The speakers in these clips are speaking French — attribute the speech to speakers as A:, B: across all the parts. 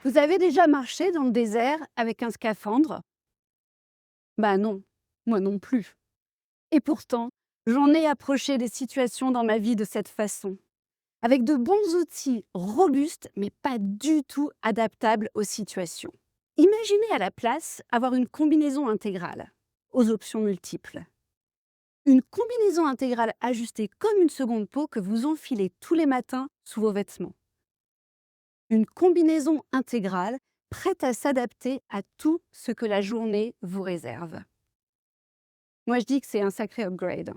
A: Vous avez déjà marché dans le désert avec un scaphandre? Bah non, moi non plus. Et pourtant, j'en ai approché des situations dans ma vie de cette façon, avec de bons outils robustes, mais pas du tout adaptables aux situations. Imaginez à la place avoir une combinaison intégrale, aux options multiples. Une combinaison intégrale ajustée comme une seconde peau que vous enfilez tous les matins sous vos vêtements. Une combinaison intégrale prête à s'adapter à tout ce que la journée vous réserve. Moi, je dis que c'est un sacré upgrade.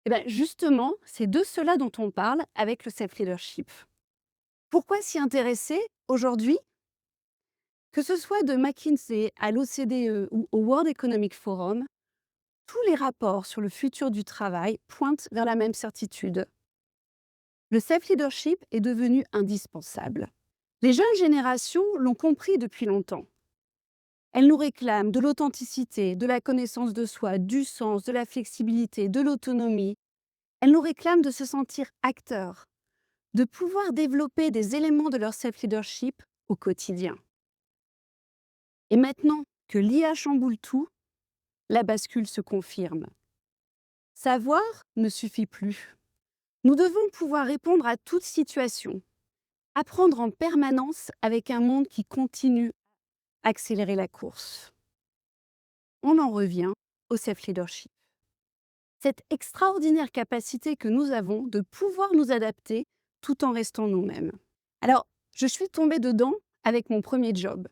A: Et bien justement, c'est de cela dont on parle avec le self-leadership. Pourquoi s'y intéresser aujourd'hui? Que ce soit de McKinsey à l'OCDE ou au World Economic Forum, tous les rapports sur le futur du travail pointent vers la même certitude. Le self-leadership est devenu indispensable. Les jeunes générations l'ont compris depuis longtemps. Elles nous réclament de l'authenticité, de la connaissance de soi, du sens, de la flexibilité, de l'autonomie. Elles nous réclament de se sentir acteurs, de pouvoir développer des éléments de leur self-leadership au quotidien. Et maintenant que l'IA chamboule tout, la bascule se confirme. Savoir ne suffit plus. Nous devons pouvoir répondre à toute situation, apprendre en permanence avec un monde qui continue à accélérer la course. On en revient au self-leadership. Cette extraordinaire capacité que nous avons de pouvoir nous adapter tout en restant nous-mêmes. Alors, je suis tombée dedans avec mon premier job.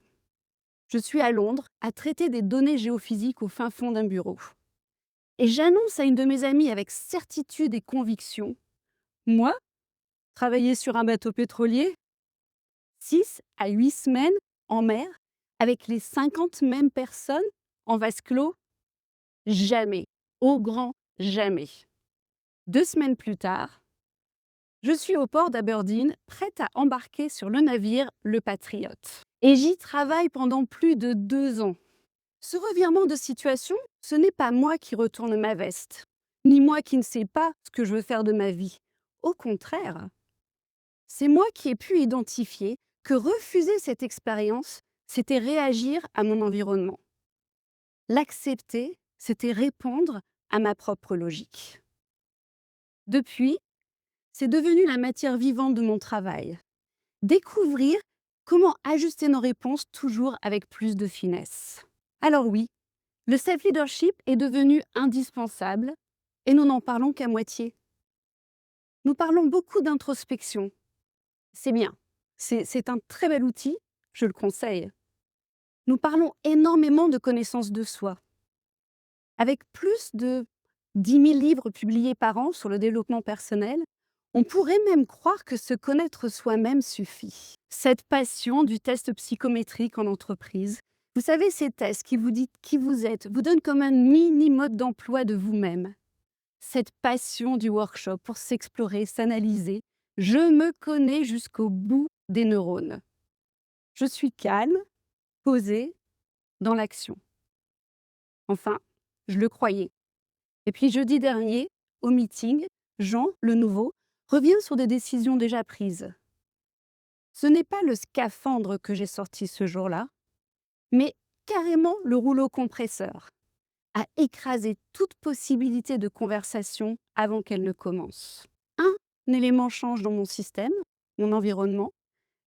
A: Je suis à Londres à traiter des données géophysiques au fin fond d'un bureau. Et j'annonce à une de mes amies avec certitude et conviction, moi, travailler sur un bateau pétrolier, 6 à 8 semaines en mer, avec les 50 mêmes personnes en vase clos, jamais, au grand jamais. 2 semaines plus tard, je suis au port d'Aberdeen, prête à embarquer sur le navire Le Patriote. Et j'y travaille pendant plus de 2 ans. Ce revirement de situation, ce n'est pas moi qui retourne ma veste, ni moi qui ne sais pas ce que je veux faire de ma vie. Au contraire, c'est moi qui ai pu identifier que refuser cette expérience, c'était réagir à mon environnement. L'accepter, c'était répondre à ma propre logique. Depuis, c'est devenu la matière vivante de mon travail. Découvrir comment ajuster nos réponses toujours avec plus de finesse. Alors oui, le self-leadership est devenu indispensable et nous n'en parlons qu'à moitié. Nous parlons beaucoup d'introspection. C'est bien, c'est un très bel outil, je le conseille. Nous parlons énormément de connaissance de soi. Avec plus de 10 000 livres publiés par an sur le développement personnel, on pourrait même croire que se connaître soi-même suffit. Cette passion du test psychométrique en entreprise, vous savez, ces tests qui vous disent qui vous êtes, vous donnent comme un mini mode d'emploi de vous-même. Cette passion du workshop pour s'explorer, s'analyser, je me connais jusqu'au bout des neurones. Je suis calme, posée, dans l'action. Enfin, je le croyais. Et puis jeudi dernier, au meeting, Jean, le nouveau, revient sur des décisions déjà prises. Ce n'est pas le scaphandre que j'ai sorti ce jour-là, mais carrément le rouleau compresseur, à écraser toute possibilité de conversation avant qu'elle ne commence. Un élément change dans mon système, mon environnement,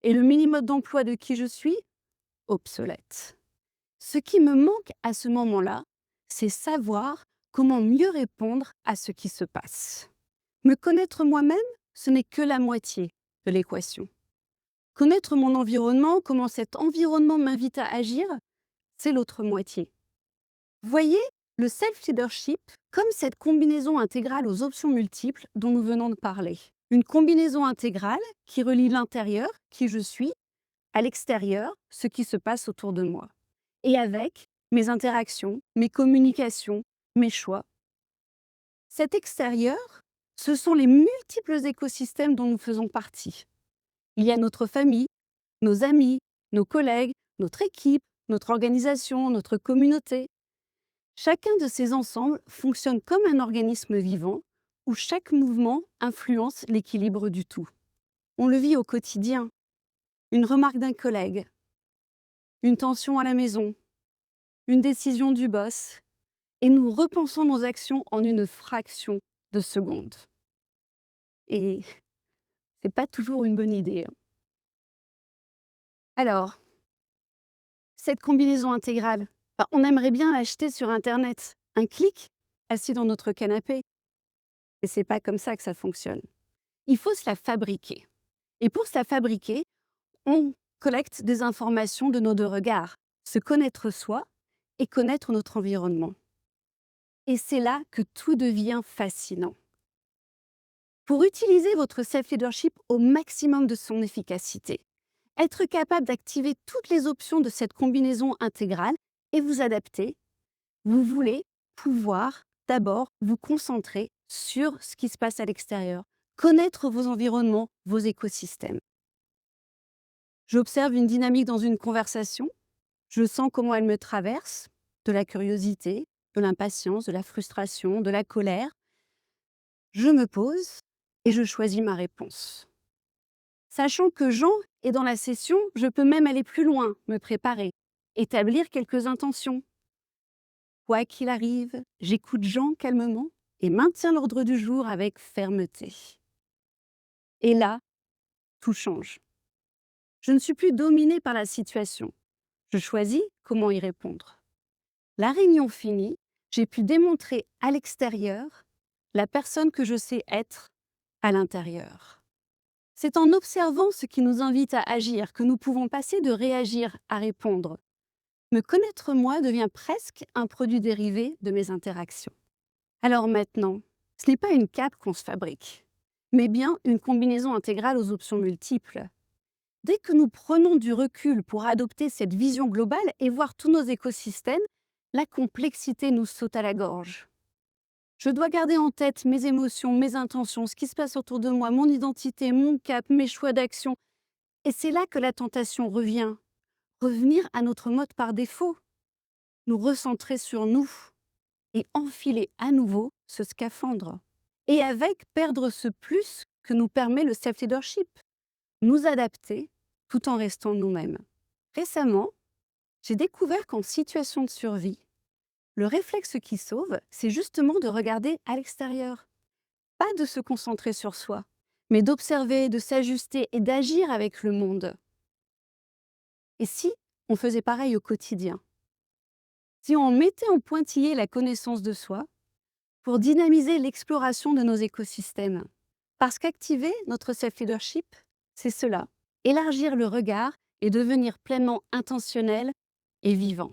A: et le mini-mode d'emploi de qui je suis, obsolète. Ce qui me manque à ce moment-là, c'est savoir comment mieux répondre à ce qui se passe. Me connaître moi-même, ce n'est que la moitié de l'équation. Connaître mon environnement, comment cet environnement m'invite à agir, c'est l'autre moitié. Voyez le self-leadership comme cette combinaison intégrale aux options multiples dont nous venons de parler. Une combinaison intégrale qui relie l'intérieur, qui je suis, à l'extérieur, ce qui se passe autour de moi. Et avec mes interactions, mes communications, mes choix. Cet extérieur, ce sont les multiples écosystèmes dont nous faisons partie. Il y a notre famille, nos amis, nos collègues, notre équipe, notre organisation, notre communauté. Chacun de ces ensembles fonctionne comme un organisme vivant où chaque mouvement influence l'équilibre du tout. On le vit au quotidien. Une remarque d'un collègue, une tension à la maison, une décision du boss, et nous repensons nos actions en une fraction de seconde. Et c'est pas toujours une bonne idée, hein. Alors, cette combinaison intégrale, on aimerait bien l'acheter sur internet. Un clic, assis dans notre canapé. Et c'est pas comme ça que ça fonctionne. Il faut se la fabriquer. Et pour se la fabriquer, on collecte des informations de nos deux regards, se connaître soi et connaître notre environnement. Et c'est là que tout devient fascinant. Pour utiliser votre self-leadership au maximum de son efficacité, être capable d'activer toutes les options de cette combinaison intégrale et vous adapter, vous voulez pouvoir d'abord vous concentrer sur ce qui se passe à l'extérieur, connaître vos environnements, vos écosystèmes. J'observe une dynamique dans une conversation, je sens comment elle me traverse, de la curiosité, de l'impatience, de la frustration, de la colère. Je me pose et je choisis ma réponse. Sachant que Jean est dans la session, je peux même aller plus loin, me préparer, établir quelques intentions. Quoi qu'il arrive, j'écoute Jean calmement et maintiens l'ordre du jour avec fermeté. Et là, tout change. Je ne suis plus dominée par la situation. Je choisis comment y répondre. La réunion finie, j'ai pu démontrer à l'extérieur la personne que je sais être à l'intérieur. C'est en observant ce qui nous invite à agir que nous pouvons passer de réagir à répondre. Me connaître moi devient presque un produit dérivé de mes interactions. Alors maintenant, ce n'est pas une cape qu'on se fabrique, mais bien une combinaison intégrale aux options multiples. Dès que nous prenons du recul pour adopter cette vision globale et voir tous nos écosystèmes, la complexité nous saute à la gorge. Je dois garder en tête mes émotions, mes intentions, ce qui se passe autour de moi, mon identité, mon cap, mes choix d'action. Et c'est là que la tentation revient. Revenir à notre mode par défaut. Nous recentrer sur nous et enfiler à nouveau ce scaphandre. Et avec perdre ce plus que nous permet le self-leadership. Nous adapter tout en restant nous-mêmes. Récemment, j'ai découvert qu'en situation de survie, le réflexe qui sauve, c'est justement de regarder à l'extérieur. Pas de se concentrer sur soi, mais d'observer, de s'ajuster et d'agir avec le monde. Et si on faisait pareil au quotidien? Si on mettait en pointillé la connaissance de soi pour dynamiser l'exploration de nos écosystèmes? Parce qu'activer notre self-leadership, c'est cela, élargir le regard et devenir pleinement intentionnel et vivant.